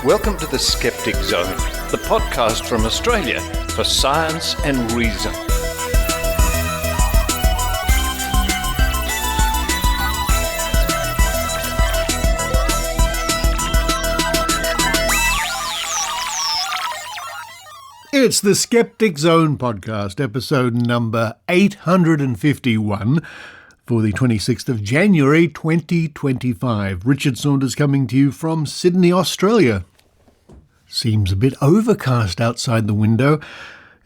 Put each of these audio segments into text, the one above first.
Welcome to the Skeptic Zone, the podcast from Australia for science and reason. It's the Skeptic Zone podcast, episode number 851 for the 26th of January 2025. Richard Saunders coming to you from Sydney, Australia. Seems a bit overcast outside the window.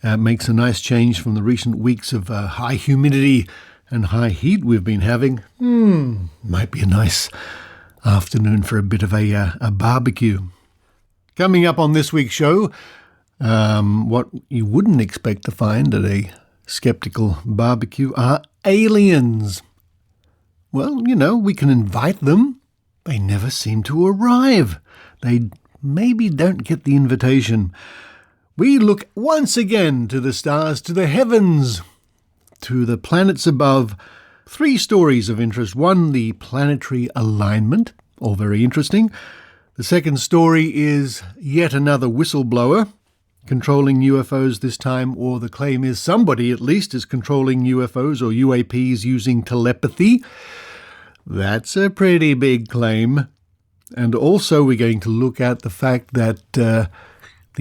Makes a nice change from the recent weeks of high humidity and high heat we've been having. Might be a nice afternoon for a bit of a barbecue. Coming up on this week's show, what you wouldn't expect to find at a skeptical barbecue are aliens. Well, we can invite them. They never seem to arrive. They maybe don't get the invitation. We look once again to the stars, to the heavens, to the planets above. 3 stories of interest. 1, the planetary alignment, all very interesting. The second story is yet another whistleblower controlling UFOs this time, or the claim is somebody at least is controlling UFOs or UAPs using telepathy. That's a pretty big claim. And also we're going to look at the fact that the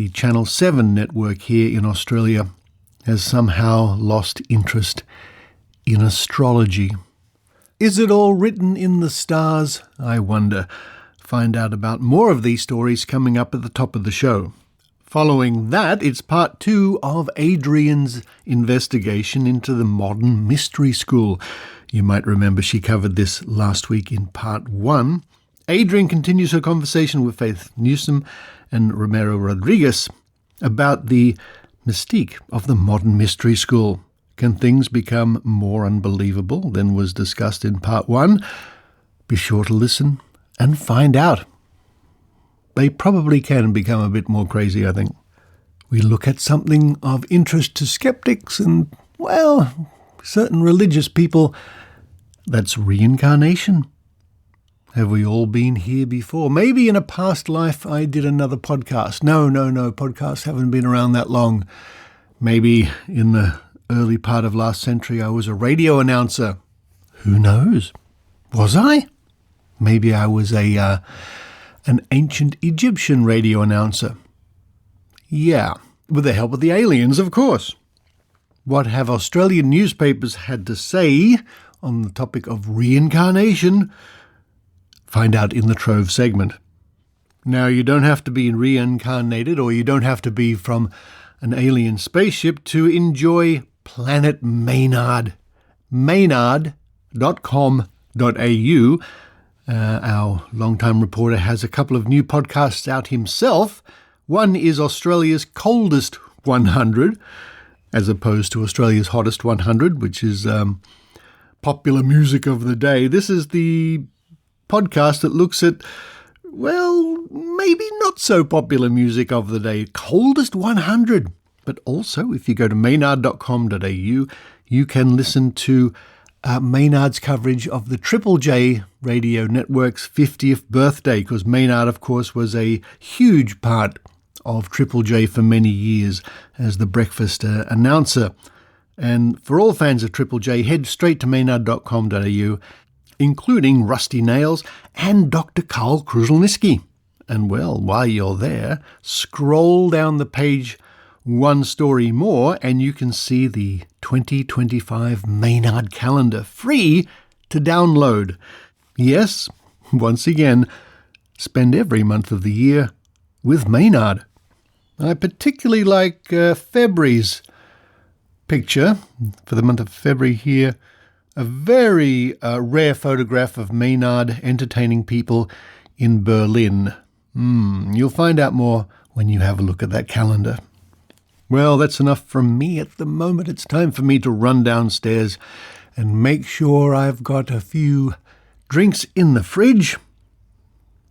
Channel 7 network here in Australia has somehow lost interest in astrology. Is it all written in the stars? I wonder. Find out about more of these stories coming up at the top of the show. Following that, it's part 2 of Adrienne's investigation into the modern mystery school. You might remember she covered this last week in part 1. Adrienne continues her conversation with Faith Newsome and Ramiro Rodriguez about the mystique of the modern mystery school. Can things become more unbelievable than was discussed in part 1? Be sure to listen and find out. They probably can become a bit more crazy, I think. We look at something of interest to skeptics and, well, certain religious people. That's reincarnation. Have we all been here before? Maybe in a past life I did another podcast. No, podcasts haven't been around that long. Maybe in the early part of last century I was a radio announcer. Who knows? Was I? Maybe I was an ancient Egyptian radio announcer. Yeah, with the help of the aliens, of course. What have Australian newspapers had to say on the topic of reincarnation? Find out in the Trove segment. Now, you don't have to be reincarnated or you don't have to be from an alien spaceship to enjoy Planet Maynard. Maynard.com.au. Our longtime reporter has a couple of new podcasts out himself. One is Australia's Coldest 100, as opposed to Australia's Hottest 100, which is popular music of the day. This is the podcast that looks at, well, maybe not so popular music of the day. Coldest 100. But also, if you go to maynard.com.au, you can listen to Maynard's coverage of the Triple J radio network's 50th birthday, because Maynard, of course, was a huge part of Triple J for many years as the breakfast announcer. And for all fans of Triple J, head straight to maynard.com.au, including Rusty Nails and Dr. Karl Kruszelnicki. And well, while you're there, scroll down the page 1 story more and you can see the 2025 Maynard calendar, free to download. Yes, once again, spend every month of the year with Maynard. I particularly like February's picture for the month of February here. A very rare photograph of Maynard entertaining people in Berlin. You'll find out more when you have a look at that calendar. Well, that's enough from me at the moment. It's time for me to run downstairs and make sure I've got a few drinks in the fridge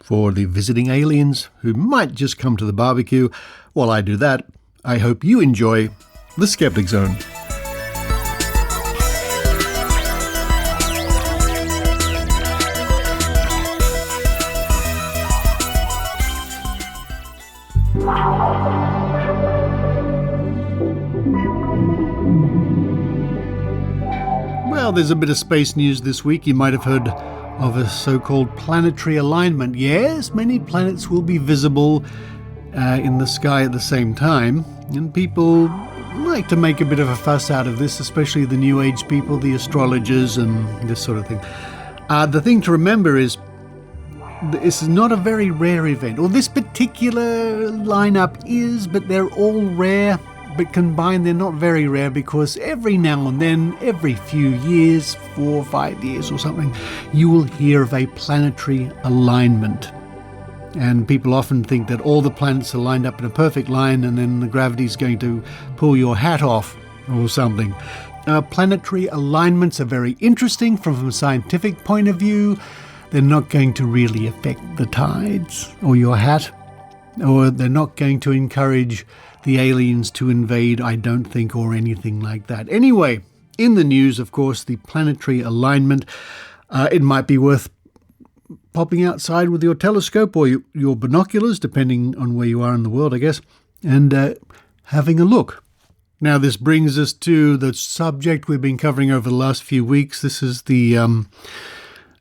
for the visiting aliens who might just come to the barbecue. While I do that, I hope you enjoy the Skeptic Zone. Well, there's a bit of space news this week. You might have heard of a so-called planetary alignment. Yes, many planets will be visible in the sky at the same time, and people like to make a bit of a fuss out of this, especially the New Age people, the astrologers, and this sort of thing. The thing to remember is this is not a very rare event, or this particular lineup is, but they're all rare. But combined, they're not very rare, because every now and then, every few years, 4 or 5 years or something, you will hear of a planetary alignment. And people often think that all the planets are lined up in a perfect line and then the gravity's going to pull your hat off or something. Planetary alignments are very interesting from a scientific point of view. They're not going to really affect the tides or your hat, or they're not going to encourage the aliens to invade, I don't think, or anything like that. Anyway, in the news, of course, the planetary alignment. It might be worth popping outside with your telescope or your binoculars, depending on where you are in the world, I guess, and having a look. Now, this brings us to the subject we've been covering over the last few weeks. This is the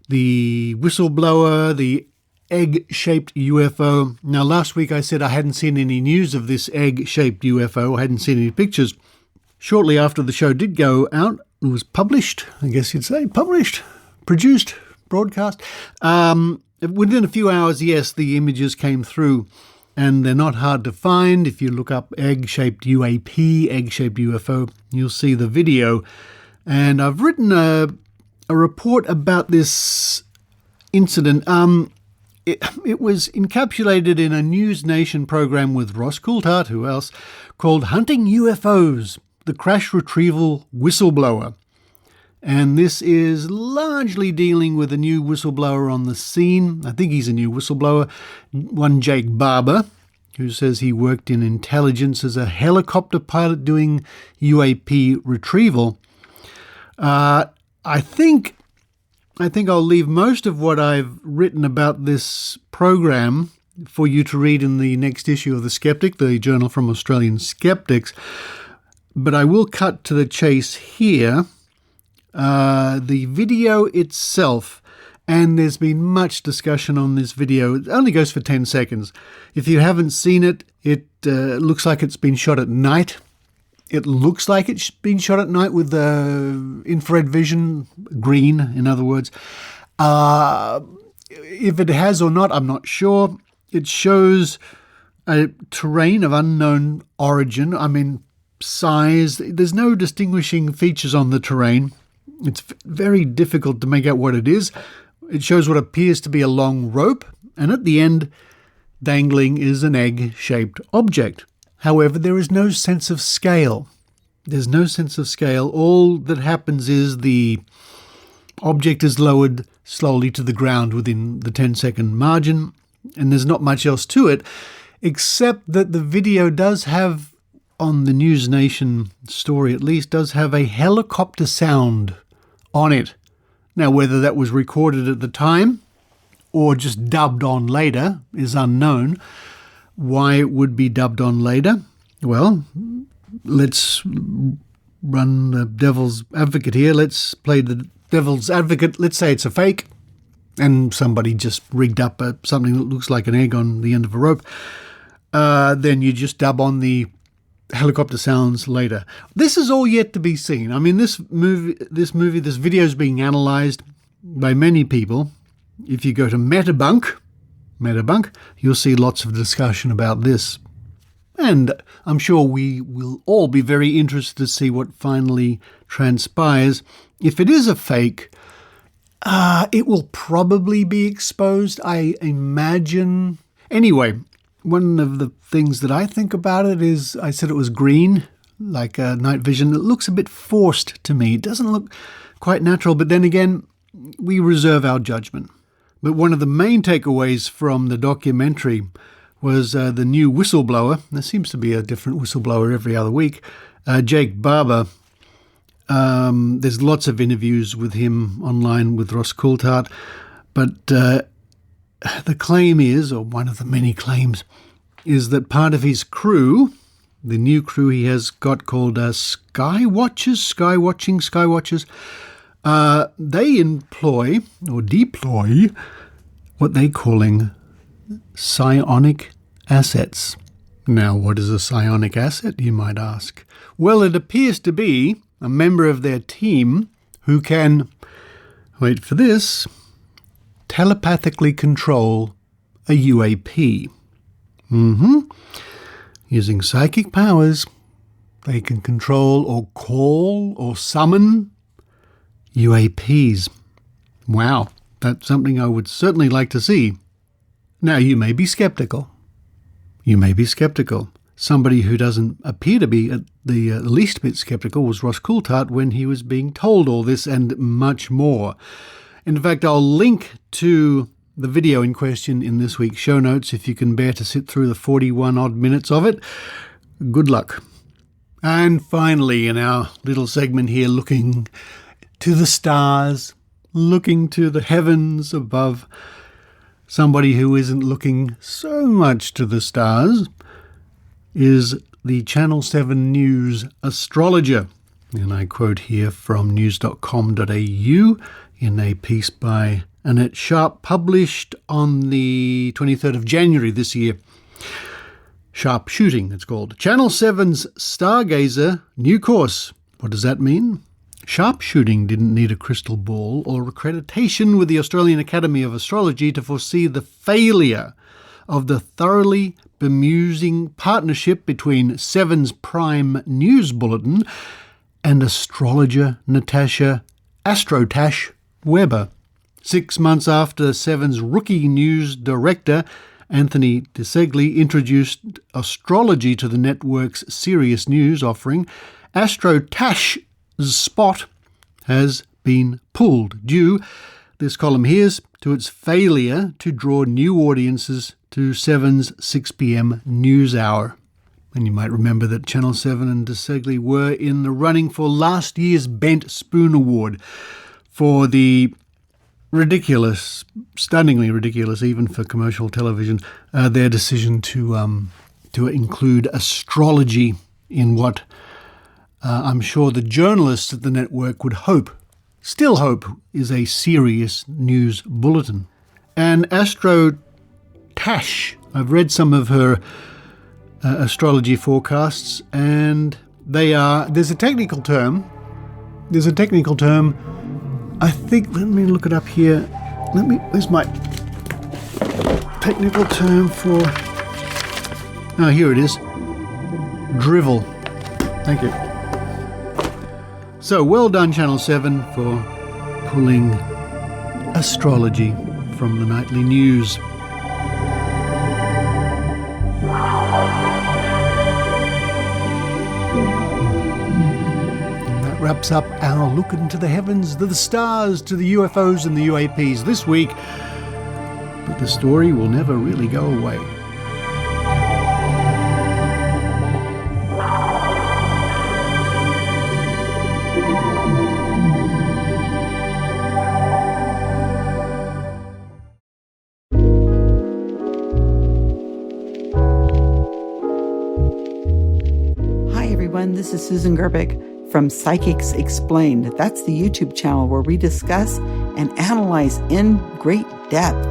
whistleblower, the egg-shaped UFO. Now, last week I said I hadn't seen any news of this egg-shaped UFO. I hadn't seen any pictures. Shortly after the show did go out, it was published, I guess you'd say, produced, broadcast. Within a few hours, yes, the images came through, and they're not hard to find. If you look up egg-shaped UAP, egg-shaped UFO, you'll see the video. And I've written a report about this incident. It was encapsulated in a News Nation program with Ross Coulthart, who else, called Hunting UFOs, the Crash Retrieval Whistleblower. And this is largely dealing with a new whistleblower on the scene. I think he's a new whistleblower, one Jake Barber, who says he worked in intelligence as a helicopter pilot doing UAP retrieval. I think I'll leave most of what I've written about this program for you to read in the next issue of The Skeptic, the journal from Australian Skeptics. But I will cut to the chase here. The video itself, and there's been much discussion on this video. It only goes for 10 seconds. If you haven't seen it, it looks like it's been shot at night. It looks like it's been shot at night with infrared vision, green, in other words. If it has or not, I'm not sure. It shows a terrain of unknown origin. I mean, size. There's no distinguishing features on the terrain. It's very difficult to make out what it is. It shows what appears to be a long rope, and at the end, dangling is an egg-shaped object. However, there is no sense of scale. There's no sense of scale. All that happens is the object is lowered slowly to the ground within the 10-second margin, and there's not much else to it, except that the video does have, on the News Nation story at least, does have a helicopter sound on it. Now, whether that was recorded at the time or just dubbed on later is unknown. Why it would be dubbed on later? Well, let's run the devil's advocate here. Let's play the devil's advocate. Let's say it's a fake and somebody just rigged up something that looks like an egg on the end of a rope. Then you just dub on the helicopter sounds later. This is all yet to be seen. I mean, this video is being analysed by many people. If you go to Metabunk, you'll see lots of discussion about this. And I'm sure we will all be very interested to see what finally transpires. If it is a fake, it will probably be exposed, I imagine. Anyway, one of the things that I think about it is, I said it was green, like night vision. It looks a bit forced to me. It doesn't look quite natural, but then again, we reserve our judgment. But one of the main takeaways from the documentary was the new whistleblower. There seems to be a different whistleblower every other week. Jake Barber. There's lots of interviews with him online with Ross Coulthart. But the claim is, or one of the many claims, is that part of his crew, the new crew he has got called Skywatchers, They employ or deploy what they're calling psionic assets. Now, what is a psionic asset, you might ask? Well, it appears to be a member of their team who can, wait for this, telepathically control a UAP. Using psychic powers, they can control or call or summon UAPs. Wow, that's something I would certainly like to see. Now, you may be skeptical. Somebody who doesn't appear to be at the least bit skeptical was Ross Coulthart when he was being told all this and much more. In fact, I'll link to the video in question in this week's show notes if you can bear to sit through the 41 odd minutes of it. Good luck. And finally, in our little segment here, looking to the stars, looking to the heavens above, somebody who isn't looking so much to the stars is the Channel 7 News astrologer. And I quote here from news.com.au in a piece by Annette Sharp, published on the 23rd of January this year. Sharp Shooting, it's called. Channel 7's Stargazer, new course. What does that mean? Sharpshooting didn't need a crystal ball or accreditation with the Australian Academy of Astrology to foresee the failure of the thoroughly bemusing partnership between Seven's Prime News Bulletin and astrologer Natasha Astrotash Weber. 6 months after Seven's rookie news director, Anthony DeSegli, introduced astrology to the network's Serious News offering, Astrotash's spot has been pulled due, this column here's, to its failure to draw new audiences to 7's 6 p.m. news hour. And you might remember that Channel 7 and DeSegli were in the running for last year's Bent Spoon Award for the ridiculous, stunningly ridiculous, even for commercial television, their decision to include astrology in what I'm sure the journalists at the network would still hope, is a serious news bulletin. And Astrotash, I've read some of her astrology forecasts, and there's a technical term, I think, let me look it up here. Where's my technical term for... Oh, here it is. Drivel. Thank you. So, well done, Channel 7, for pulling astrology from the nightly news. Wraps up our look into the heavens, to the stars, to the UFOs and the UAPs this week. But the story will never really go away. Hi everyone, this is Susan Gerbic from Psychics Explained. That's the YouTube channel where we discuss and analyze in great depth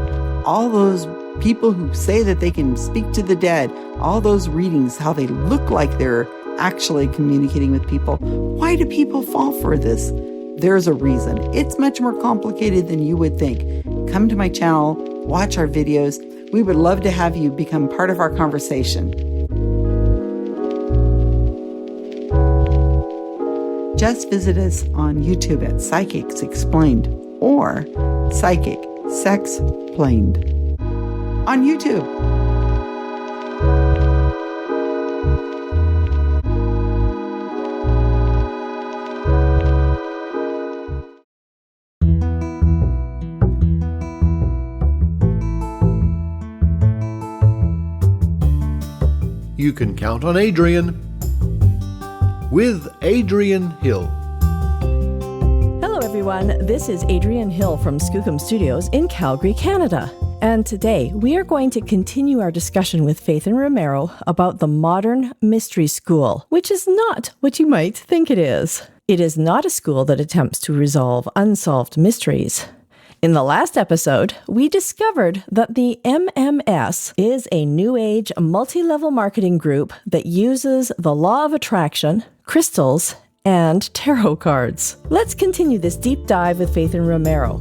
all those people who say that they can speak to the dead, all those readings, how they look like they're actually communicating with people. Why do people fall for this? There's a reason. It's much more complicated than you would think. Come to my channel, watch our videos. We would love to have you become part of our conversation. Just visit us on YouTube at Psychics Explained or Psychic Sex Planed on YouTube. You can count on Adrienne with Adrienne Hill. Hello everyone, this is Adrienne Hill from Skepicamp Studios in Calgary, Canada. And today we are going to continue our discussion with Faith and Ramiro about the modern mystery school, which is not what you might think it is. It is not a school that attempts to resolve unsolved mysteries. In the last episode, we discovered that the MMS is a New Age multi-level marketing group that uses the law of attraction, crystals, and tarot cards. Let's continue this deep dive with Faith and Ramiro.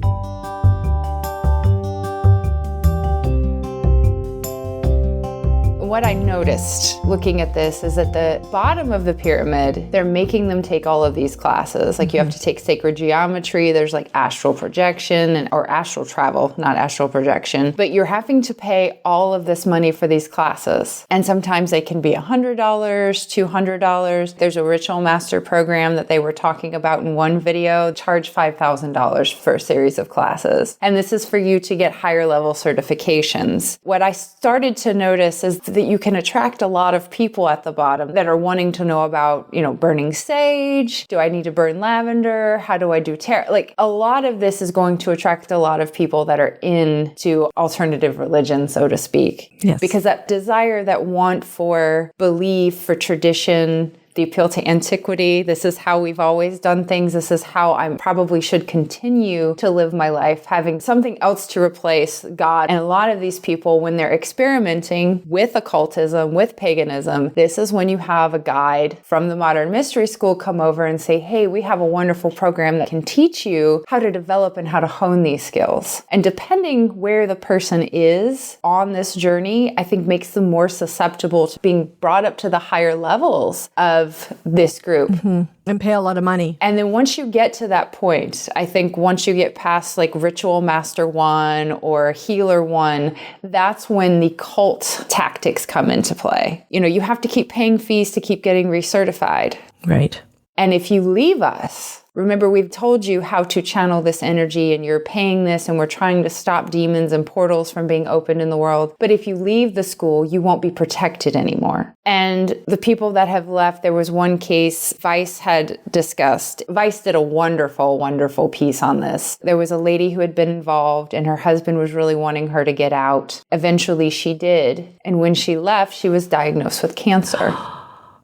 What I noticed looking at this is at the bottom of the pyramid, they're making them take all of these classes. Like you have to take sacred geometry, there's like astral projection or astral travel, not astral projection. But you're having to pay all of this money for these classes. And sometimes they can be $100, $200. There's a ritual master program that they were talking about in one video, charge $5,000 for a series of classes. And this is for you to get higher level certifications. What I started to notice is that you can attract a lot of people at the bottom that are wanting to know about, burning sage. Do I need to burn lavender? How do I do tarot? Like a lot of this is going to attract a lot of people that are into alternative religion, so to speak. Yes. Because that desire, that want for belief, for tradition, the appeal to antiquity. This is how we've always done things. This is how I probably should continue to live my life, having something else to replace God. And a lot of these people, when they're experimenting with occultism, with paganism, this is when you have a guide from the Modern Mystery School come over and say, hey, we have a wonderful program that can teach you how to develop and how to hone these skills. And depending where the person is on this journey, I think makes them more susceptible to being brought up to the higher levels of this group. And pay a lot of money. And then once you get to that point, I think once you get past like Ritual Master 1 or Healer 1, that's when the cult tactics come into play. You have to keep paying fees to keep getting recertified. Right. And if you leave us, remember, we've told you how to channel this energy and you're paying this and we're trying to stop demons and portals from being opened in the world. But if you leave the school, you won't be protected anymore. And the people that have left, there was one case Vice had discussed. Vice did a wonderful, wonderful piece on this. There was a lady who had been involved and her husband was really wanting her to get out. Eventually she did. And when she left, she was diagnosed with cancer.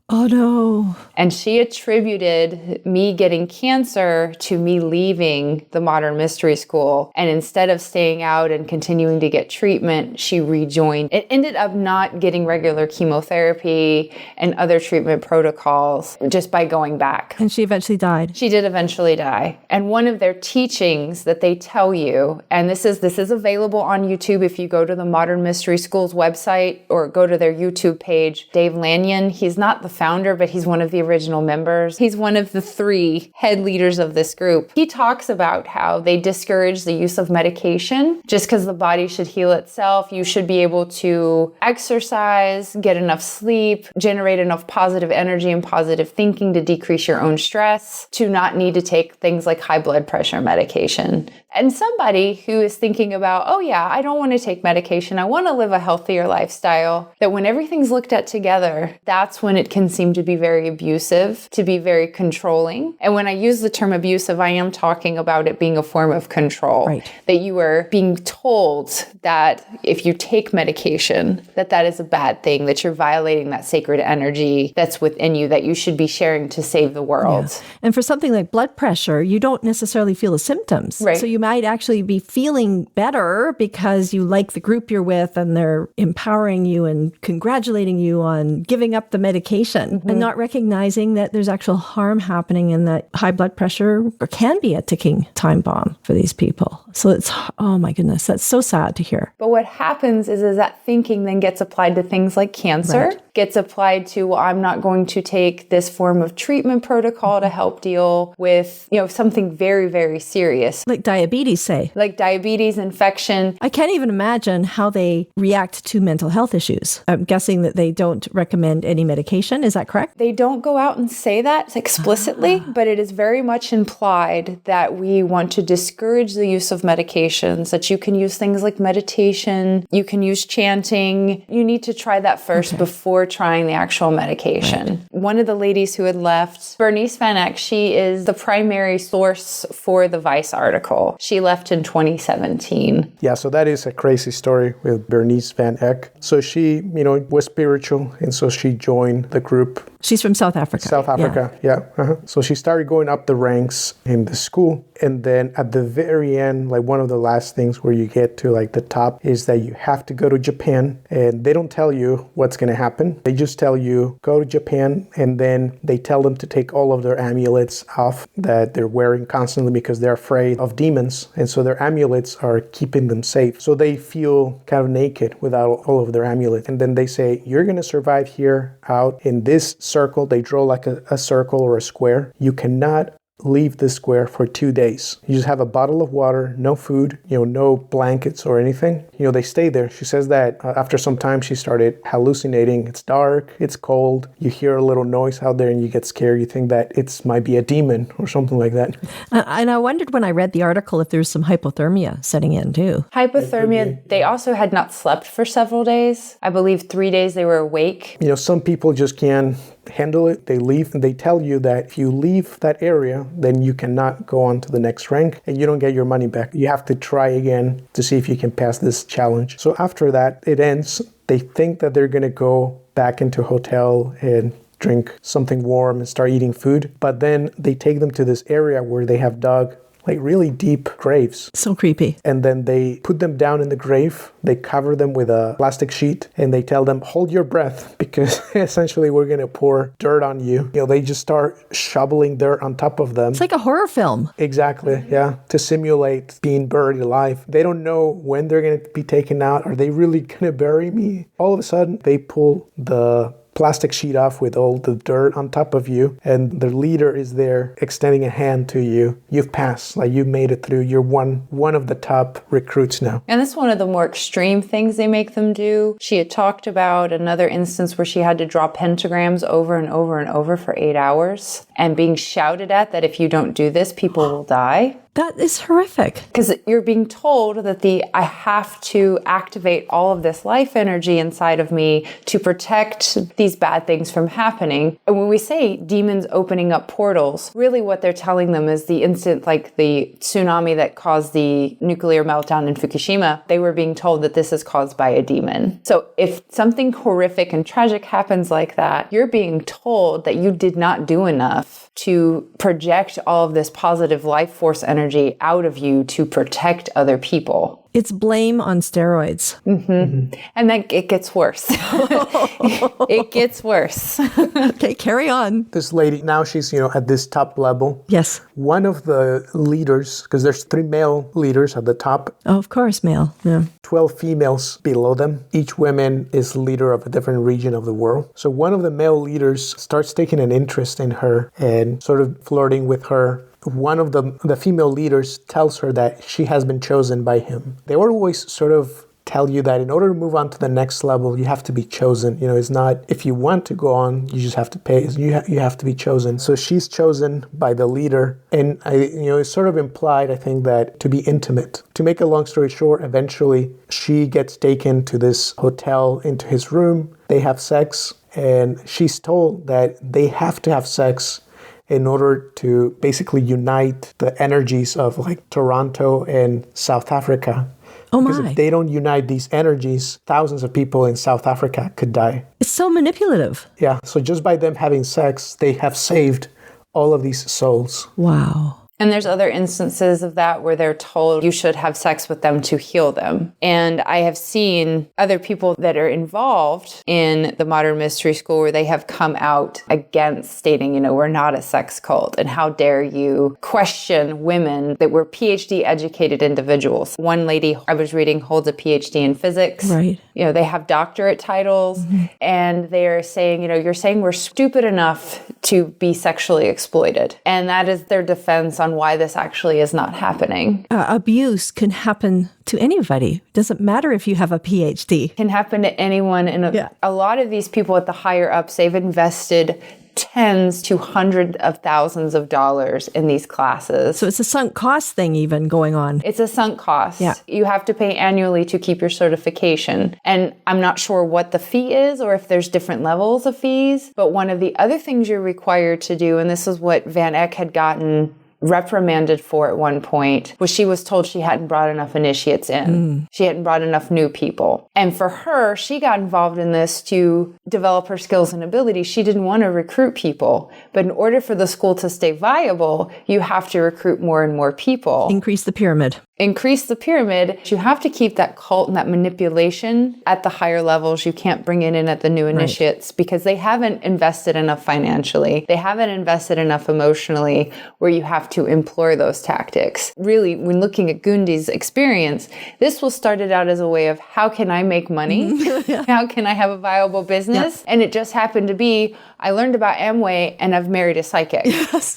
Oh, no. And she attributed me getting cancer to me leaving the Modern Mystery School. And instead of staying out and continuing to get treatment, she rejoined. It ended up not getting regular chemotherapy and other treatment protocols just by going back. And she eventually died. She did eventually die. And one of their teachings that they tell you, and this is available on YouTube if you go to the Modern Mystery School's website or go to their YouTube page, Dave Lanyon, he's not the founder, but he's one of the original members. He's one of the 3 head leaders of this group. He talks about how they discourage the use of medication just because the body should heal itself. You should be able to exercise, get enough sleep, generate enough positive energy and positive thinking to decrease your own stress, to not need to take things like high blood pressure medication. And somebody who is thinking about, oh yeah, I don't want to take medication, I want to live a healthier lifestyle, that when everything's looked at together, that's when it can seem to be very abusive, to be very controlling. And when I use the term abusive, I am talking about it being a form of control. Right. That you are being told that if you take medication, that is a bad thing, that you're violating that sacred energy that's within you, that you should be sharing to save the world. Yeah. And for something like blood pressure, you don't necessarily feel the symptoms. Right. So you might actually be feeling better because you like the group you're with and they're empowering you and congratulating you on giving up the medication and not recognizing that there's actual harm happening and that high blood pressure can be a ticking time bomb for these people. So it's, oh my goodness, that's so sad to hear. But what happens is that thinking then gets applied to things like cancer, gets applied to, well, I'm not going to take this form of treatment protocol to help deal with, something very, very serious. Like diabetes, say. Like diabetes, infection. I can't even imagine how they react to mental health issues. I'm guessing that they don't recommend any medication. Is that correct? They don't go out and say that explicitly, but it is very much implied that we want to discourage the use of medications, that you can use things like meditation, you can use chanting. You need to try that first before trying the actual medication. Right. One of the ladies who had left, Bernice Van Eck, she is the primary source for the Vice article. She left in 2017. Yeah, so that is a crazy story with Bernice Van Eck. So she, was spiritual, and so she joined the group She's from South Africa. South Africa, yeah. So she started going up the ranks in the school. And then at the very end, like one of the last things where you get to like the top is that you have to go to Japan, and they don't tell you what's going to happen. They just tell you go to Japan, and then they tell them to take all of their amulets off that they're wearing constantly because they're afraid of demons. And so their amulets are keeping them safe. So they feel kind of naked without all of their amulets. And then they say, you're going to survive here out in this circle. They draw like a circle or a square. You cannot leave the square for 2 days. You just have a bottle of water, no food, no blankets or anything. They stay there. She says that after some time she started hallucinating. It's dark, it's cold, you hear a little noise out there and you get scared. You think that it might be a demon or something like that. And I wondered when I read the article if there's some hypothermia setting in too. Hypothermia, they also had not slept for several days. I believe 3 days they were awake. Some people just can't handle it. They leave, and they tell you that if you leave that area, then you cannot go on to the next rank and you don't get your money back. You have to try again to see if you can pass this challenge. So after that, it ends. They think that they're going to go back into a hotel and drink something warm and start eating food. But then they take them to this area where they have dug like really deep graves. So creepy. And then they put them down in the grave. They cover them with a plastic sheet and they tell them, hold your breath, because essentially we're going to pour dirt on you. They just start shoveling dirt on top of them. It's like a horror film. Exactly, yeah. To simulate being buried alive. They don't know when they're going to be taken out. Are they really going to bury me? All of a sudden, they pull the plastic sheet off with all the dirt on top of you, and the leader is there extending a hand to you. You've passed, like you made it through. You're one of the top recruits now. And that's one of the more extreme things they make them do. She had talked about another instance where she had to draw pentagrams over and over and over for 8 hours and being shouted at that if you don't do this, people will die. That is horrific. Because you're being told that I have to activate all of this life energy inside of me to protect these bad things from happening. And when we say demons opening up portals, really what they're telling them is the instant, like the tsunami that caused the nuclear meltdown in Fukushima, they were being told that this is caused by a demon. So if something horrific and tragic happens like that, you're being told that you did not do enough to project all of this positive life force energy out of you to protect other people. It's blame on steroids. And then it gets worse. It gets worse. Okay, carry on. This lady, now she's, at this top level. Yes. One of the leaders, because there's 3 male leaders at the top. Oh, of course, male. Yeah. 12 females below them. Each woman is leader of a different region of the world. So one of the male leaders starts taking an interest in her and sort of flirting with her. One of the female leaders tells her that she has been chosen by him. They always sort of tell you that in order to move on to the next level, you have to be chosen. It's not if you want to go on, you just have to pay. You have to be chosen. So she's chosen by the leader. And it's sort of implied, I think, that to be intimate. To make a long story short, eventually she gets taken to this hotel, into his room. They have sex, and she's told that they have to have sex in order to basically unite the energies of like Toronto and South Africa. Oh my. Because if they don't unite these energies, thousands of people in South Africa could die. It's so manipulative. Yeah, so just by them having sex, they have saved all of these souls. Wow. And there's other instances of that where they're told you should have sex with them to heal them. And I have seen other people that are involved in the modern mystery school where they have come out against stating, we're not a sex cult. And how dare you question women that were PhD educated individuals. One lady I was reading holds a PhD in physics. Right. They have doctorate titles, and they're saying, you're saying we're stupid enough to be sexually exploited. And that is their defense on why this actually is not happening. Abuse can happen to anybody. Doesn't matter if you have a PhD. Can happen to anyone. And a lot of these people at the higher ups, they've invested tens to hundreds of thousands of dollars in these classes. So it's a sunk cost thing even going on. It's a sunk cost. Yeah. You have to pay annually to keep your certification. And I'm not sure what the fee is or if there's different levels of fees, but one of the other things you're required to do, and this is what Van Eck had gotten reprimanded for at one point was she was told she hadn't brought enough initiates in. She hadn't brought enough new people. And for her, she got involved in this to develop her skills and abilities. She didn't want to recruit people. But in order for the school to stay viable, you have to recruit more and more people. Increase the pyramid. Increase the pyramid. You have to keep that cult and that manipulation at the higher levels. You can't bring it in at the new initiates because they haven't invested enough financially. They haven't invested enough emotionally where you have to employ those tactics. Really, when looking at Gundi's experience, this was started out as a way of how can I make money? How can I have a viable business? And it just happened to be, I learned about Amway and I've married a psychic.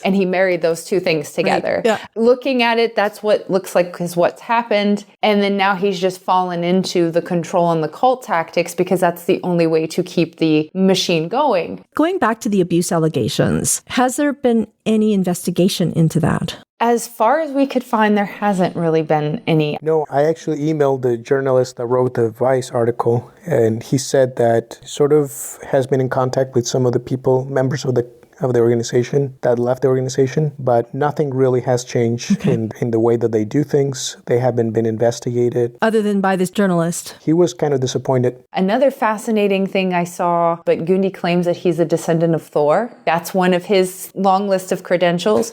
And he married those two things together. Looking at it, that's what looks like is what's happened. And then now he's just fallen into the control and the cult tactics because that's the only way to keep the machine going. Going back to the abuse allegations, has there been any investigation into that? As far as we could find, there hasn't really been any. No, I actually emailed the journalist that wrote the Vice article, and he said that sort of has been in contact with some of the people, members of the organization that left the organization, but nothing really has changed in the way that they do things. They haven't been investigated. Other than by this journalist. He was kind of disappointed. Another fascinating thing I saw, but Gundi claims that he's a descendant of Thor. That's one of his long list of credentials.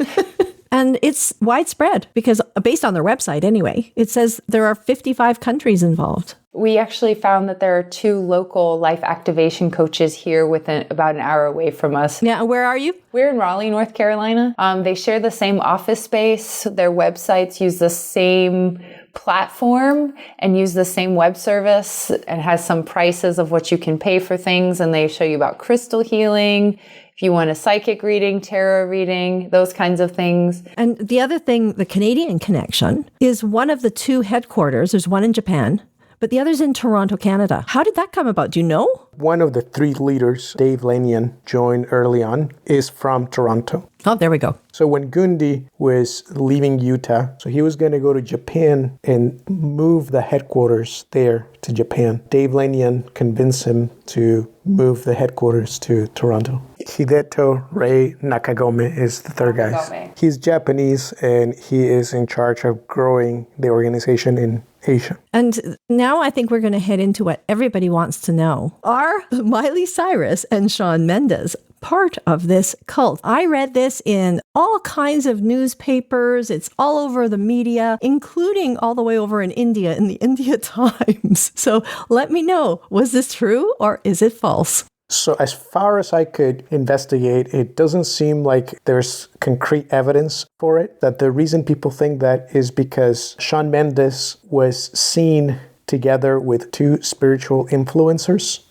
And it's widespread because based on their website anyway, it says there are 55 countries involved. We actually found that there are 2 local life activation coaches here within about an hour away from us. Yeah, where are you? We're in Raleigh, North Carolina. They share the same office space. Their websites use the same platform and use the same web service and has some prices of what you can pay for things. And they show you about crystal healing, if you want a psychic reading, tarot reading, those kinds of things. And the other thing, the Canadian connection, is one of the 2 headquarters. There's one in Japan, but the other's in Toronto, Canada. How did that come about? Do you know? One of the 3 leaders, Dave Lanyon, joined early on, is from Toronto. Oh, there we go. So when Gundi was leaving Utah, so he was going to go to Japan and move the headquarters there to Japan. Dave Lanyon convinced him to move the headquarters to Toronto. Hideto Rei Nakagome is the third guy. He's Japanese and he is in charge of growing the organization in Asia. And now I think we're going to head into what everybody wants to know. Are Miley Cyrus and Shawn Mendes part of this cult? I read this in all kinds of newspapers. It's all over the media, including all the way over in India, in the India Times. So let me know, was this true or is it false? So as far as I could investigate, it doesn't seem like there's concrete evidence for it. That the reason people think that is because Shawn Mendes was seen together with 2 spiritual influencers.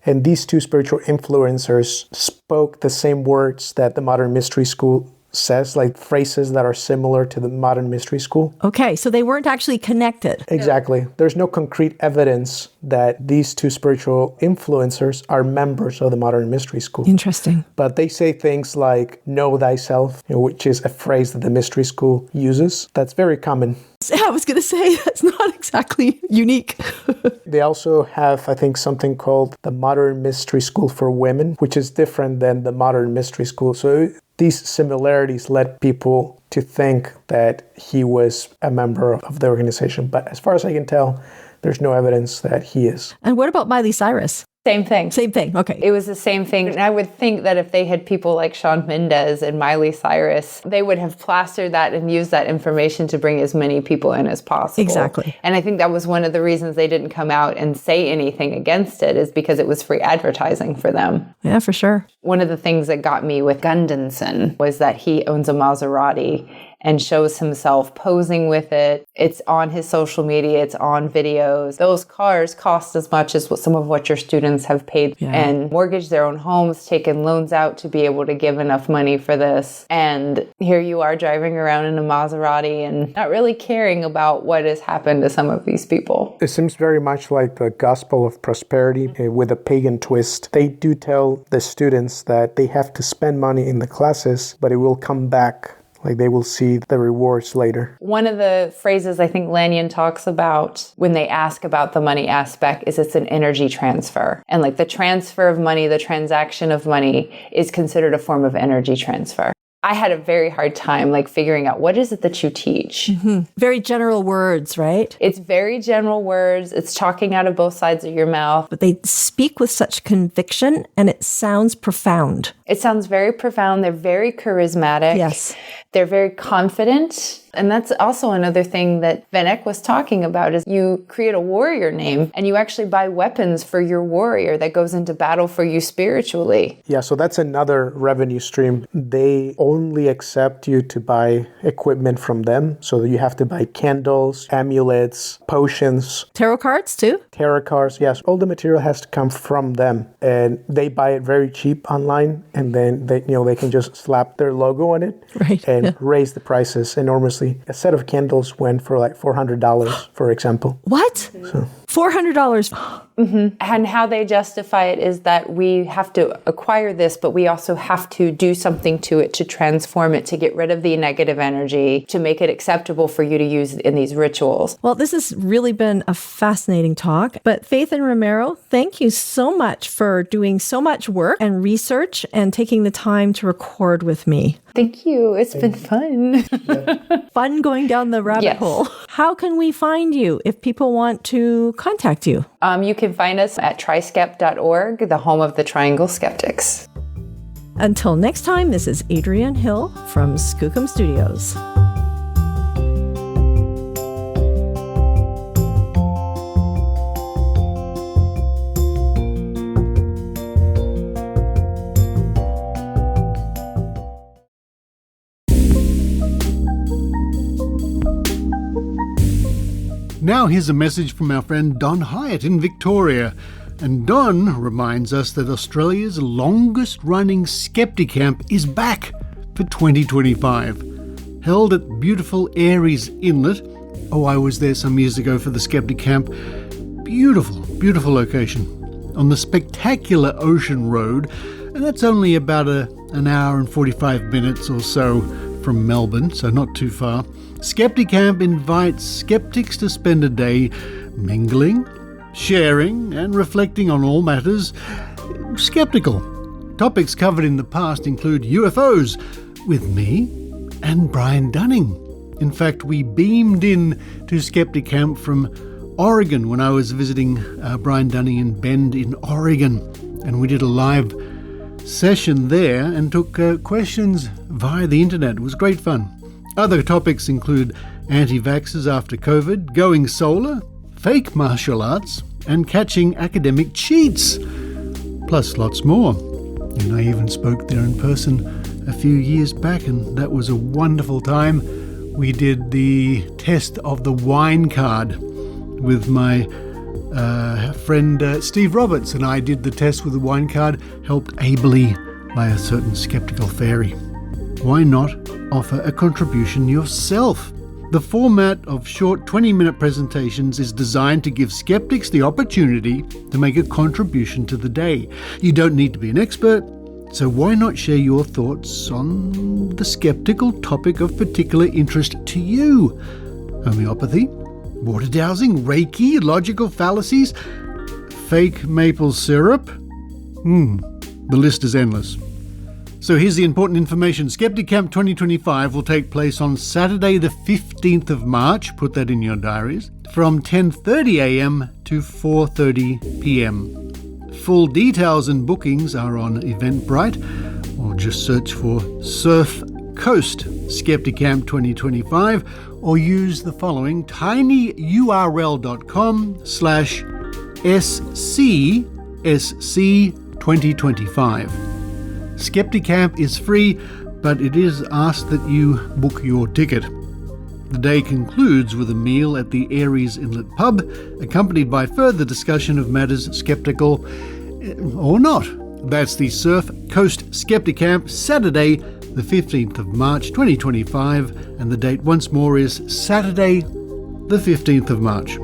And these 2 spiritual influencers spoke the same words that the Modern Mystery School says, like phrases that are similar to the Modern Mystery School. Okay, so they weren't actually connected. Exactly. There's no concrete evidence that these 2 spiritual influencers are members of the Modern Mystery School. Interesting. But they say things like, know thyself, which is a phrase that the Mystery School uses. That's very common. I was going to say, that's not exactly unique. They also have, I think, something called the Modern Mystery School for Women, which is different than the Modern Mystery School. So these similarities led people to think that he was a member of the organization. But as far as I can tell, there's no evidence that he is. And what about Miley Cyrus? Same thing. Same thing. Okay. It was the same thing. And I would think that if they had people like Shawn Mendes and Miley Cyrus, they would have plastered that and used that information to bring as many people in as possible. Exactly. And I think that was one of the reasons they didn't come out and say anything against it, is because it was free advertising for them. Yeah, for sure. One of the things that got me with Gunderson was that he owns a Maserati and shows himself posing with it. It's on his social media. It's on videos. Those cars cost as much as what some of what your students have paid and mortgaged their own homes, taken loans out to be able to give enough money for this. And here you are driving around in a Maserati and not really caring about what has happened to some of these people. It seems very much like the gospel of prosperity with a pagan twist. They do tell the students that they have to spend money in the classes, but it will come back. Like they will see the rewards later. One of the phrases I think Lanyon talks about when they ask about the money aspect is it's an energy transfer. And like the transfer of money, the transaction of money is considered a form of energy transfer. I had a very hard time like figuring out what is it that you teach. Very general words, right? It's very general words. It's talking out of both sides of your mouth. But they speak with such conviction, and it sounds profound. It sounds very profound. They're very charismatic. Yes. They're very confident. And that's also another thing that Vanek was talking about is you create a warrior name and you actually buy weapons for your warrior that goes into battle for you spiritually. Yeah, so that's another revenue stream. They only accept you to buy equipment from them. So you have to buy candles, amulets, potions. Tarot cards too? Tarot cards, yes. All the material has to come from them. And they buy it very cheap online. And then they can just slap their logo on it. Right. And raise the prices enormously. A set of candles went for like $400, for example. What? So. $400. And how they justify it is that we have to acquire this, but we also have to do something to it to transform it, to get rid of the negative energy, to make it acceptable for you to use in these rituals. Well, this has really been a fascinating talk. But Faith and Ramiro, thank you so much for doing so much work and research and taking the time to record with me. Thank you. It's been fun. Fun going down the rabbit hole. How can we find you if people want to contact you? You can find us at triskept.org, the home of the Triangle Skeptics. Until next time, this is Adrienne Hill from Skookum Studios. Now here's a message from our friend Don Hyatt in Victoria. And Don reminds us that Australia's longest-running Skepicamp is back for 2025. Held at beautiful Aries Inlet. Oh, I was there some years ago for the Skepicamp. Beautiful, beautiful location. On the spectacular Ocean Road, and that's only about an hour and 45 minutes or so from Melbourne, so not too far. Skepicamp invites skeptics to spend a day mingling, sharing, and reflecting on all matters skeptical. Topics covered in the past include UFOs with me and Brian Dunning. In fact, we beamed in to Skepicamp from Oregon when I was visiting Brian Dunning in Bend in Oregon, and we did a live session there and took questions via the internet. It was great fun. Other topics include anti-vaxxers after COVID, going solar, fake martial arts, and catching academic cheats, plus lots more. And I even spoke there in person a few years back, and that was a wonderful time. We did the test of the wine card with my friend Steve Roberts, and I did the test with the wine card, helped ably by a certain skeptical fairy. Why not offer a contribution yourself? The format of short 20-minute presentations is designed to give skeptics the opportunity to make a contribution to the day. You don't need to be an expert, so why not share your thoughts on the skeptical topic of particular interest to you? Homeopathy, water dowsing, Reiki, logical fallacies, fake maple syrup? The list is endless. So here's the important information. Skepticamp 2025 will take place on Saturday the 15th of March, put that in your diaries, from 10:30 a.m. to 4:30 p.m. Full details and bookings are on Eventbrite, or just search for Surf Coast Skepticamp 2025, or use the following tinyurl.com/SCSC2025. Skepticamp is free, but it is asked that you book your ticket. The day concludes with a meal at the Aries Inlet pub, accompanied by further discussion of matters skeptical or not. That's the Surf Coast Skepticamp, Saturday, the 15th of March 2025, and the date once more is Saturday, the 15th of March.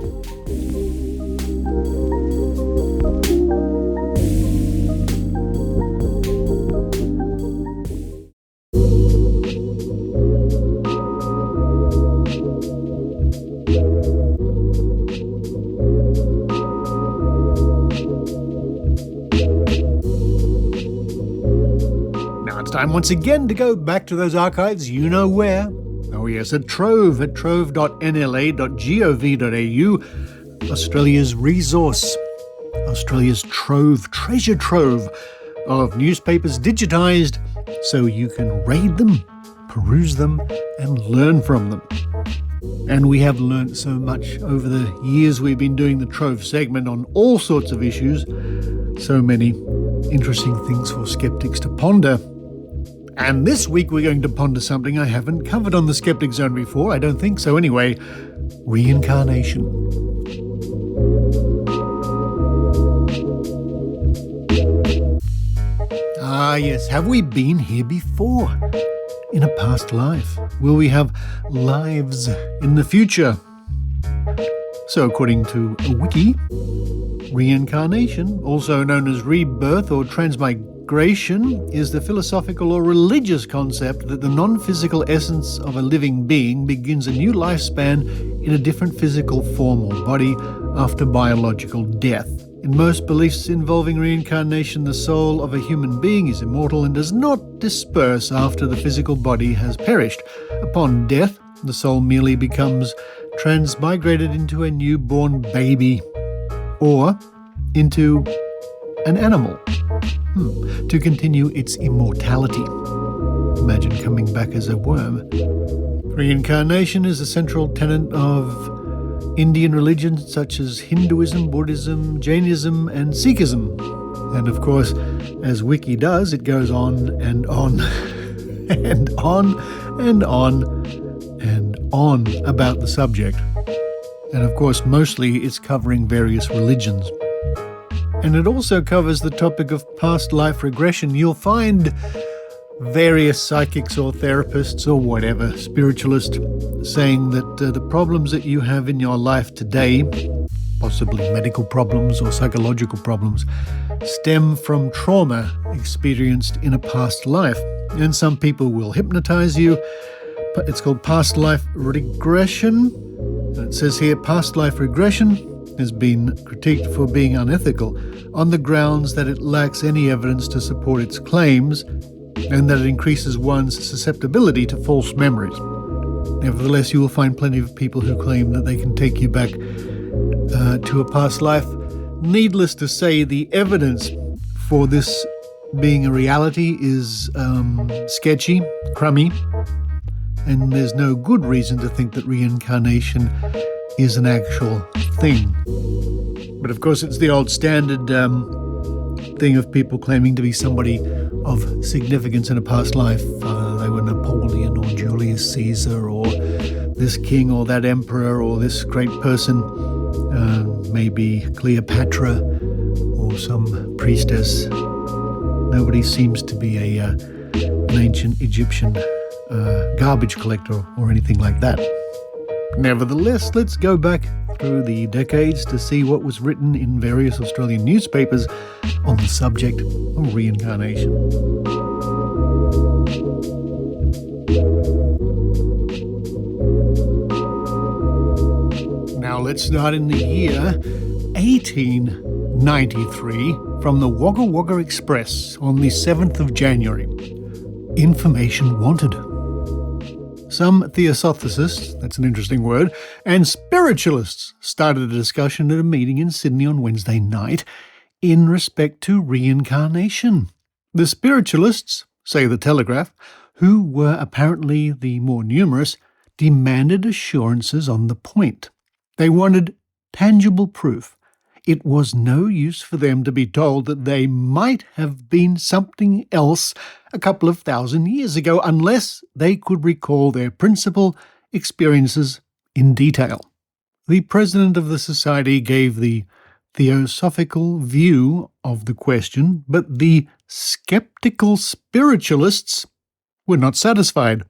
time once again to go back to those archives, you know where. Oh yes, at Trove, at trove.nla.gov.au, Australia's resource, Australia's trove, treasure trove of newspapers digitised so you can read them, peruse them and learn from them. And we have learnt so much over the years we've been doing the Trove segment on all sorts of issues. So many interesting things for skeptics to ponder. And this week we're going to ponder something I haven't covered on the Skeptic Zone before. I don't think so anyway. Reincarnation. Ah yes, have we been here before? In a past life? Will we have lives in the future? So according to a wiki, reincarnation, also known as rebirth or transmigration, is the philosophical or religious concept that the non-physical essence of a living being begins a new lifespan in a different physical form or body after biological death. In most beliefs involving reincarnation, the soul of a human being is immortal and does not disperse after the physical body has perished. Upon death, the soul merely becomes transmigrated into a newborn baby or into an animal to continue its immortality. Imagine coming back as a worm. Reincarnation is a central tenet of Indian religions such as Hinduism, Buddhism, Jainism and Sikhism. And of course, as Wiki does, it goes on and on and on and on and on about the subject. And of course, mostly it's covering various religions. And it also covers the topic of past life regression. You'll find various psychics or therapists or whatever, spiritualists, saying that the problems that you have in your life today, possibly medical problems or psychological problems, stem from trauma experienced in a past life. And some people will hypnotize you. It's called past life regression. And it says here, past life regression has been critiqued for being unethical on the grounds that it lacks any evidence to support its claims and that it increases one's susceptibility to false memories. Nevertheless, you will find plenty of people who claim that they can take you back to a past life. Needless to say, the evidence for this being a reality is sketchy, crummy, and there's no good reason to think that reincarnation is an actual thing. But of course, it's the old standard thing of people claiming to be somebody of significance in a past life. They were Napoleon or Julius Caesar or this king or that emperor or this great person, maybe Cleopatra or some priestess. Nobody seems to be an ancient Egyptian garbage collector or anything like that. Nevertheless, let's go back through the decades to see what was written in various Australian newspapers on the subject of reincarnation. Now let's start in the year 1893 from the Wagga Wagga Express on the 7th of January. Information wanted. Some theosophists, that's an interesting word, and spiritualists started a discussion at a meeting in Sydney on Wednesday night in respect to reincarnation. The spiritualists, say the Telegraph, who were apparently the more numerous, demanded assurances on the point. They wanted tangible proof. It was no use for them to be told that they might have been something else a couple of thousand years ago unless they could recall their principal experiences in detail. The president of the society gave the theosophical view of the question, but the skeptical spiritualists were not satisfied.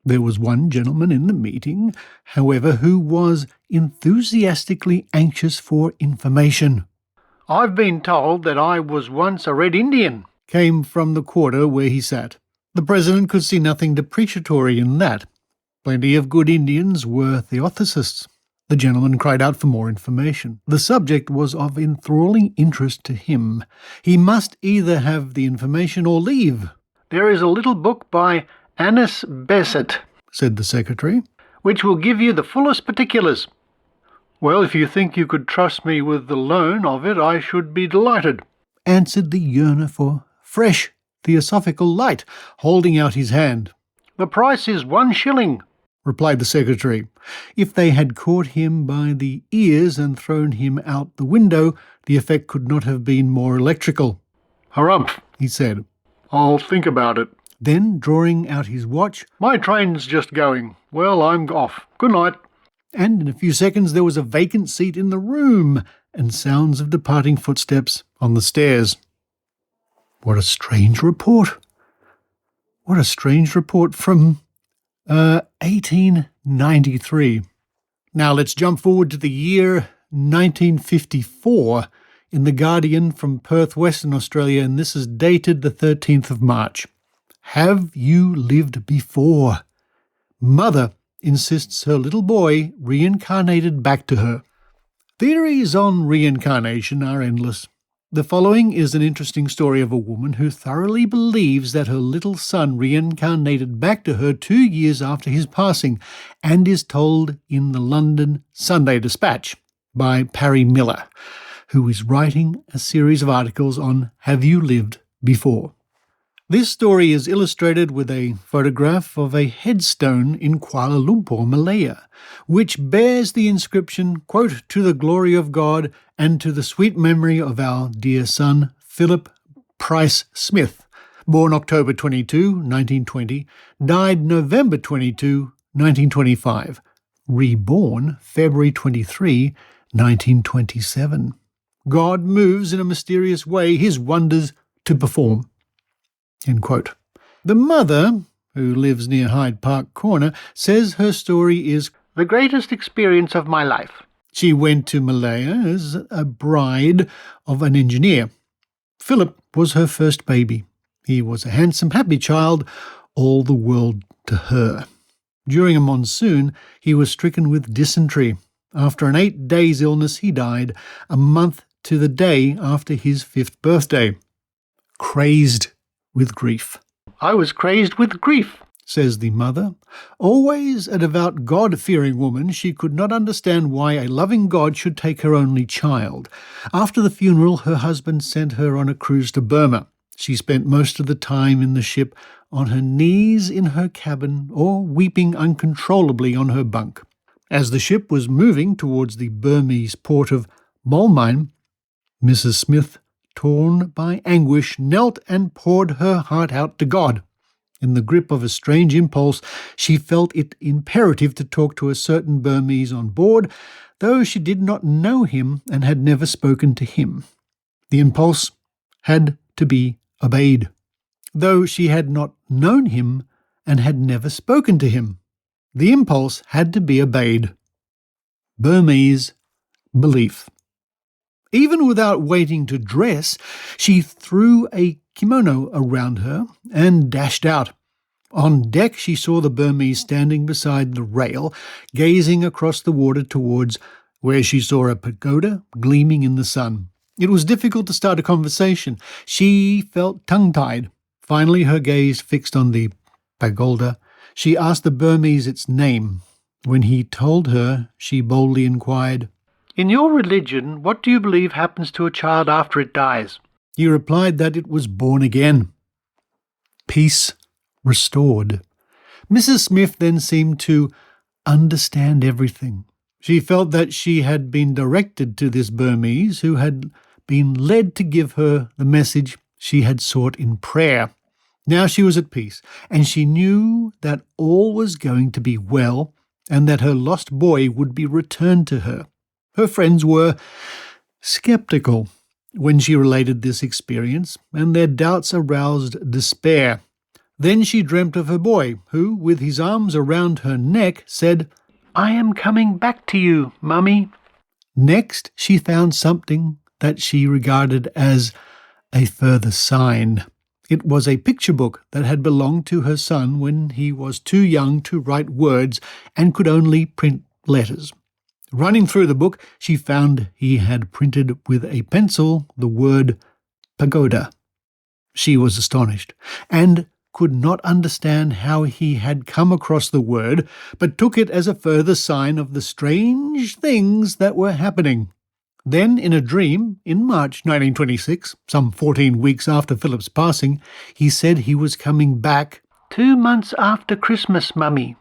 There was one gentleman in the meeting, however, who was enthusiastically anxious for information. "I've been told that I was once a Red Indian," came from the quarter where he sat. The president could see nothing depreciatory in that. Plenty of good Indians were theosophists. The gentleman cried out for more information. The subject was of enthralling interest to him. He must either have the information or leave. There is a little book by Anis Besset, said the secretary, which will give you the fullest particulars. Well, if you think you could trust me with the loan of it, I should be delighted, answered the yearner for fresh theosophical light, holding out his hand. The price is 1 shilling, replied the secretary. If they had caught him by the ears and thrown him out the window, the effect could not have been more electrical. Harumph, he said. I'll think about it. Then, drawing out his watch, my train's just going. Well, I'm off. Good night. And in a few seconds there was a vacant seat in the room and sounds of departing footsteps on the stairs. What a strange report. What a strange report from 1893. Now let's jump forward to the year 1954 in The Guardian from Perth, Western Australia, and this is dated the 13th of March. Have you lived before? Mother insists her little boy reincarnated back to her. Theories on reincarnation are endless. The following is an interesting story of a woman who thoroughly believes that her little son reincarnated back to her 2 years after his passing, and is told in the London Sunday Dispatch by Parry Miller, who is writing a series of articles on Have You Lived Before? This story is illustrated with a photograph of a headstone in Kuala Lumpur, Malaya, which bears the inscription, quote, "To the glory of God and to the sweet memory of our dear son, Philip Price Smith, born October 22, 1920, died November 22, 1925, reborn February 23, 1927. God moves in a mysterious way his wonders to perform." End quote. The mother, who lives near Hyde Park Corner, says her story is the greatest experience of my life. She went to Malaya as a bride of an engineer. Philip was her first baby. He was a handsome, happy child, all the world to her. During a monsoon, he was stricken with dysentery. After an 8 days illness, he died, a month to the day after his 5th birthday. Crazed with grief. I was crazed with grief, says the mother. Always a devout God-fearing woman, she could not understand why a loving God should take her only child. After the funeral, her husband sent her on a cruise to Burma. She spent most of the time in the ship on her knees in her cabin or weeping uncontrollably on her bunk. As the ship was moving towards the Burmese port of Molmine, Mrs. Smith, torn by anguish, knelt and poured her heart out to God. In the grip of a strange impulse, she felt it imperative to talk to a certain Burmese on board, though she did not know him and had never spoken to him. The impulse had to be obeyed, though she had not known him and had never spoken to him. The impulse had to be obeyed. Burmese belief. Even without waiting to dress, she threw a kimono around her and dashed out. On deck she saw the Burmese standing beside the rail, gazing across the water towards where she saw a pagoda gleaming in the sun. It was difficult to start a conversation. She felt tongue-tied. Finally, her gaze fixed on the pagoda, she asked the Burmese its name. When he told her, she boldly inquired, "In your religion, what do you believe happens to a child after it dies?" He replied that it was born again. Peace restored. Mrs. Smith then seemed to understand everything. She felt that she had been directed to this Burmese who had been led to give her the message she had sought in prayer. Now she was at peace, and she knew that all was going to be well and that her lost boy would be returned to her. Her friends were skeptical when she related this experience, and their doubts aroused despair. Then she dreamt of her boy, who, with his arms around her neck, said, "I am coming back to you, Mummy." Next, she found something that she regarded as a further sign. It was a picture book that had belonged to her son when he was too young to write words and could only print letters. Running through the book, she found he had printed with a pencil the word pagoda. She was astonished, and could not understand how he had come across the word, but took it as a further sign of the strange things that were happening. Then, in a dream, in March 1926, some 14 weeks after Philip's passing, he said he was coming back 2 months after Christmas, Mummy.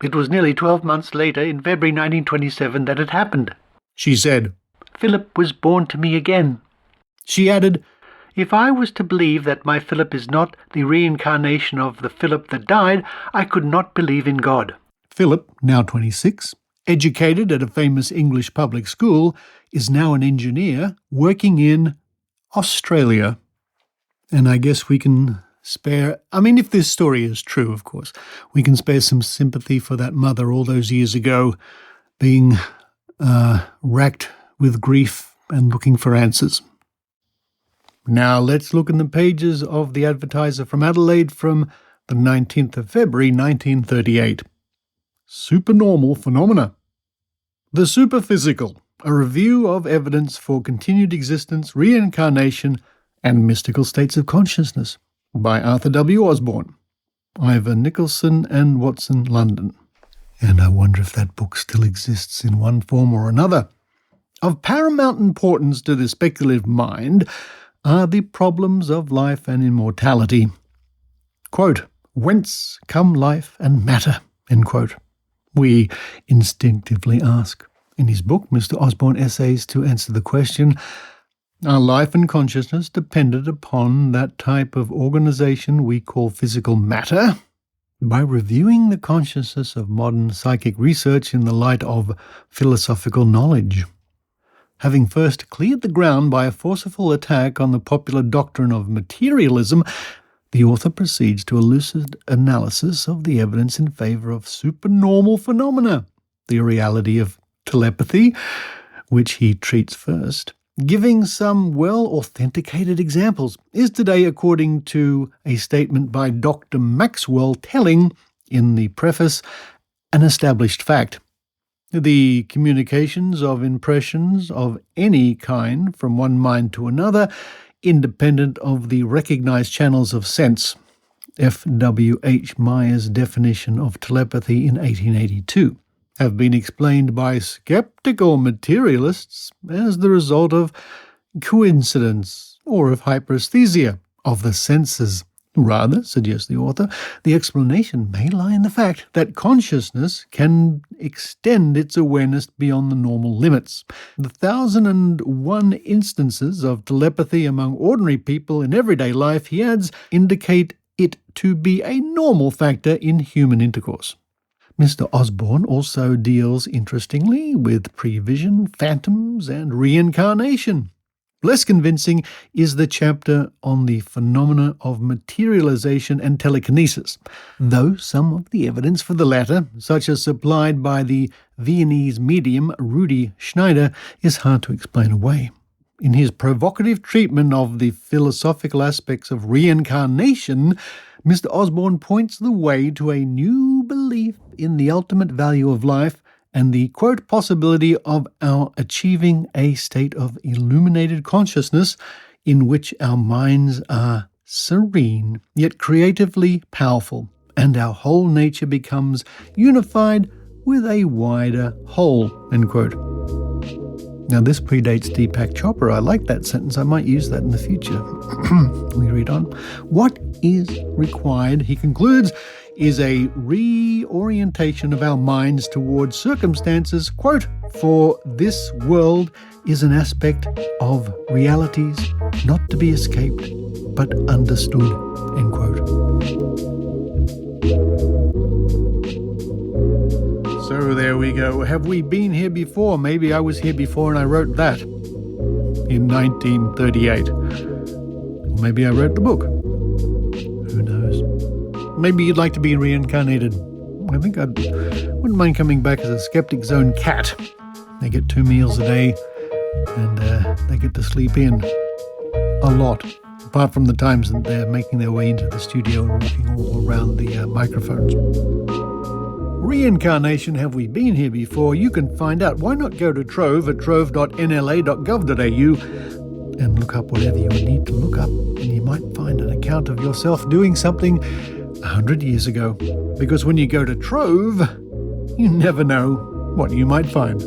It was nearly 12 months later, in February 1927, that it happened. She said, Philip was born to me again. She added, if I was to believe that my Philip is not the reincarnation of the Philip that died, I could not believe in God. Philip, now 26, educated at a famous English public school, is now an engineer working in Australia. And I guess we can spare, if this story is true, of course, we can spare some sympathy for that mother all those years ago being racked with grief and looking for answers. Now let's look in the pages of the Advertiser from Adelaide from the 19th of February 1938. Supernormal phenomena. The superphysical, a review of evidence for continued existence, reincarnation, and mystical states of consciousness, by Arthur W. Osborne, Ivor Nicholson and Watson, London. And I wonder if that book still exists in one form or another. Of paramount importance to the speculative mind are the problems of life and immortality. Quote, whence come life and matter? End quote. We instinctively ask. In his book, Mr. Osborne essays to answer the question, are life and consciousness dependent upon that type of organization we call physical matter? By reviewing the consciousness of modern psychic research in the light of philosophical knowledge. Having first cleared the ground by a forceful attack on the popular doctrine of materialism, the author proceeds to a lucid analysis of the evidence in favor of supernormal phenomena, the reality of telepathy, which he treats first, giving some well-authenticated examples, is today, according to a statement by Dr. Maxwell Telling in the preface, an established fact. The communications of impressions of any kind from one mind to another, independent of the recognized channels of sense. F. W. H. Meyer's definition of telepathy in 1882, have been explained by skeptical materialists as the result of coincidence or of hyperesthesia of the senses. Rather, suggests the author, the explanation may lie in the fact that consciousness can extend its awareness beyond the normal limits. The 1,001 instances of telepathy among ordinary people in everyday life, he adds, indicate it to be a normal factor in human intercourse. Mr. Osborne also deals, interestingly, with prevision, phantoms, and reincarnation. Less convincing is the chapter on the phenomena of materialization and telekinesis, though some of the evidence for the latter, such as supplied by the Viennese medium Rudi Schneider, is hard to explain away. In his provocative treatment of the philosophical aspects of reincarnation, Mr. Osborne points the way to a new belief in the ultimate value of life and the, quote, possibility of our achieving a state of illuminated consciousness in which our minds are serene, yet creatively powerful, and our whole nature becomes unified with a wider whole, end quote. Now, this predates Deepak Chopra. I like that sentence. I might use that in the future. We read on. What is required, he concludes, is a reorientation of our minds towards circumstances, quote, for this world is an aspect of realities not to be escaped, but understood, end quote. So there we go. Have we been here before? Maybe I was here before and I wrote that in 1938. Or maybe I wrote the book. Who knows? Maybe you'd like to be reincarnated. I think I wouldn't mind coming back as a Skeptic Zone cat. They get 2 meals a day and they get to sleep in a lot, apart from the times that they're making their way into the studio and walking all around the microphones. Reincarnation, have we been here before? You can find out. Why not go to Trove at trove.nla.gov.au? and look up whatever you need to look up, and you might find an account of yourself doing something 100 years ago. Because when you go to Trove, you never know what you might find.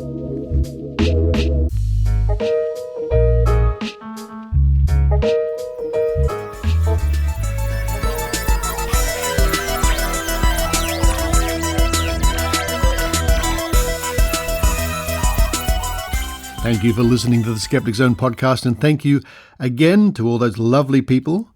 Thank you for listening to the Skeptic Zone podcast, and thank you again to all those lovely people,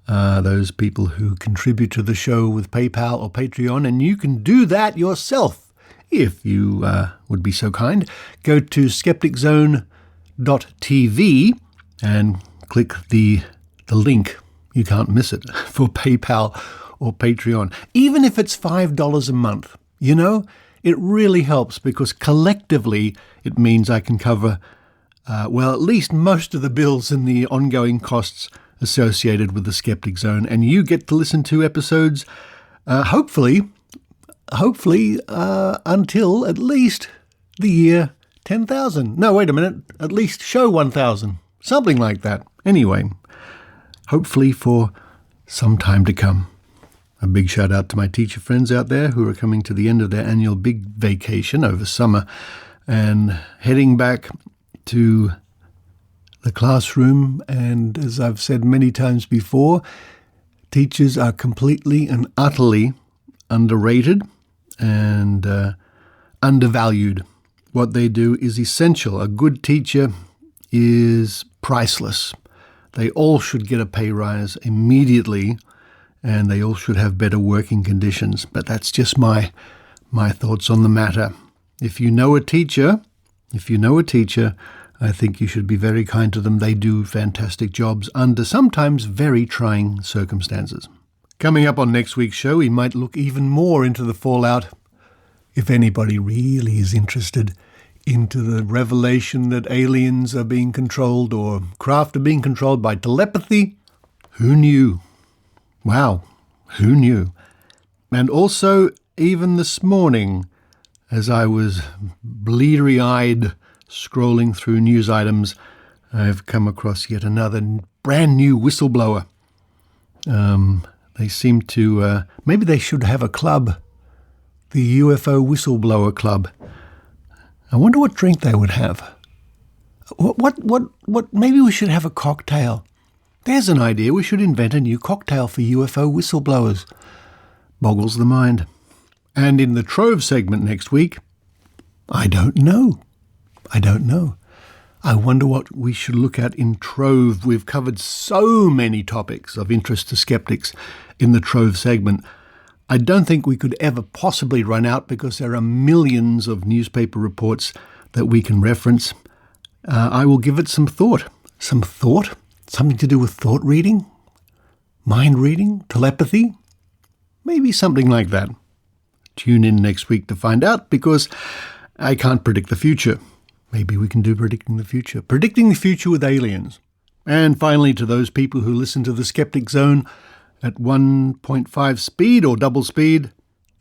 those people who contribute to the show with PayPal or Patreon, and you can do that yourself if you would be so kind. Go to skepticzone.tv and click the link, you can't miss it, for PayPal or Patreon. Even if it's $5 a month, you know, it really helps because collectively it means I can cover, at least most of the bills and the ongoing costs associated with the Skeptic Zone. And you get to listen to episodes, hopefully, until at least the year 10,000. No, wait a minute, at least show 1,000. Something like that. Anyway, hopefully for some time to come. A big shout out to my teacher friends out there who are coming to the end of their annual big vacation over summer and heading back to the classroom. And as I've said many times before, teachers are completely and utterly underrated and undervalued. What they do is essential. A good teacher is priceless. They all should get a pay rise immediately, and they all should have better working conditions. But that's just my thoughts on the matter. If you know a teacher, I think you should be very kind to them. They do fantastic jobs under sometimes very trying circumstances. Coming up on next week's show, we might look even more into the fallout, if anybody really is interested, into the revelation that aliens are being controlled or craft are being controlled by telepathy. Who knew? Wow, who knew? And also, even this morning, as I was bleary-eyed scrolling through news items, I've come across yet another brand new whistleblower. They seem to, maybe they should have a club, the UFO Whistleblower Club. I wonder what drink they would have. What, maybe we should have a cocktail. There's an idea. We should invent a new cocktail for UFO whistleblowers. Boggles the mind. And in the Trove segment next week, I don't know. I wonder what we should look at in Trove. We've covered so many topics of interest to skeptics in the Trove segment. I don't think we could ever possibly run out because there are millions of newspaper reports that we can reference. I will give it some thought. Some thought? Something to do with thought reading? Mind reading? Telepathy? Maybe something like that. Tune in next week to find out, because I can't predict the future. Maybe we can do predicting the future. Predicting the future with aliens. And finally, to those people who listen to the Skeptic Zone at 1.5 speed or double speed,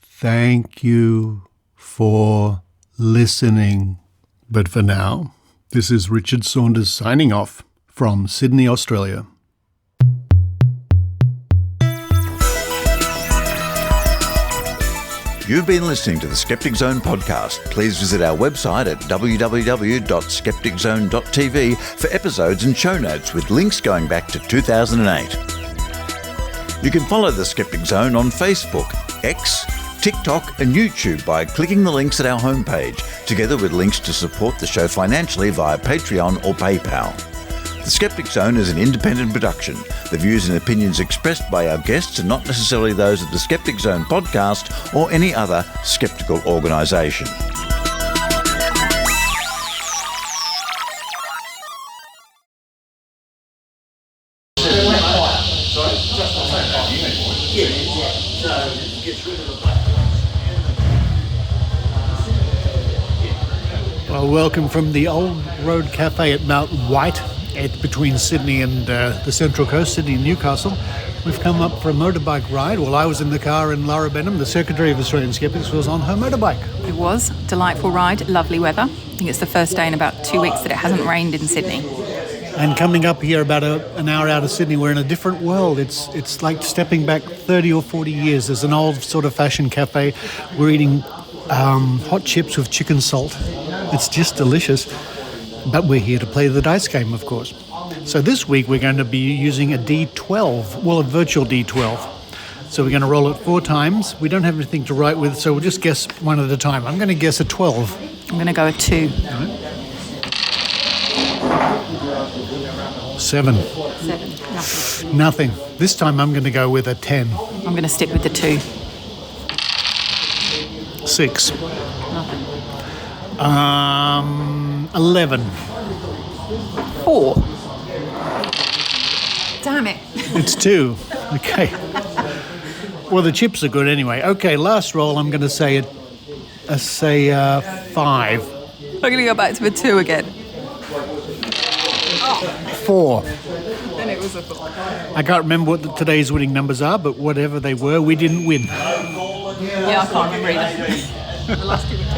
thank you for listening. But for now, this is Richard Saunders signing off from Sydney, Australia. You've been listening to the Skeptic Zone podcast. Please visit our website at www.skepticzone.tv for episodes and show notes with links going back to 2008. You can follow the Skeptic Zone on Facebook, X, TikTok and YouTube by clicking the links at our homepage, together with links to support the show financially via Patreon or PayPal. The Skeptic Zone is an independent production. The views and opinions expressed by our guests are not necessarily those of the Skeptic Zone podcast or any other skeptical organisation. Well, welcome from the Old Road Cafe at Mount White, between Sydney and the Central Coast, Sydney and Newcastle. We've come up for a motorbike ride. Well, I was in the car, and Laura Benham, the Secretary of Australian Skeptics, was on her motorbike. It was. Delightful ride, lovely weather. I think it's the first day in about 2 weeks that it hasn't rained in Sydney. And coming up here about an hour out of Sydney, we're in a different world. It's like stepping back 30 or 40 years. There's an old sort of fashion cafe. We're eating hot chips with chicken salt. It's just delicious. But we're here to play the dice game, of course. So this week we're going to be using a D12, well, a virtual D12. So we're going to roll it 4 times. We don't have anything to write with, so we'll just guess one at a time. I'm going to guess a 12. I'm going to go with 2. All right. 7. 7. Nothing. This time I'm going to go with a 10. I'm going to stick with the 2. 6. Nothing. 11. 4. Damn it. It's 2. Okay. Well, the chips are good anyway. Okay, last roll. I'm going to say 5. I'm going to go back to a 2 again. 4. Then it was a 4. I can't remember what today's winning numbers are, but whatever they were, we didn't win. Yeah, I can't remember either. The last 2 were 2.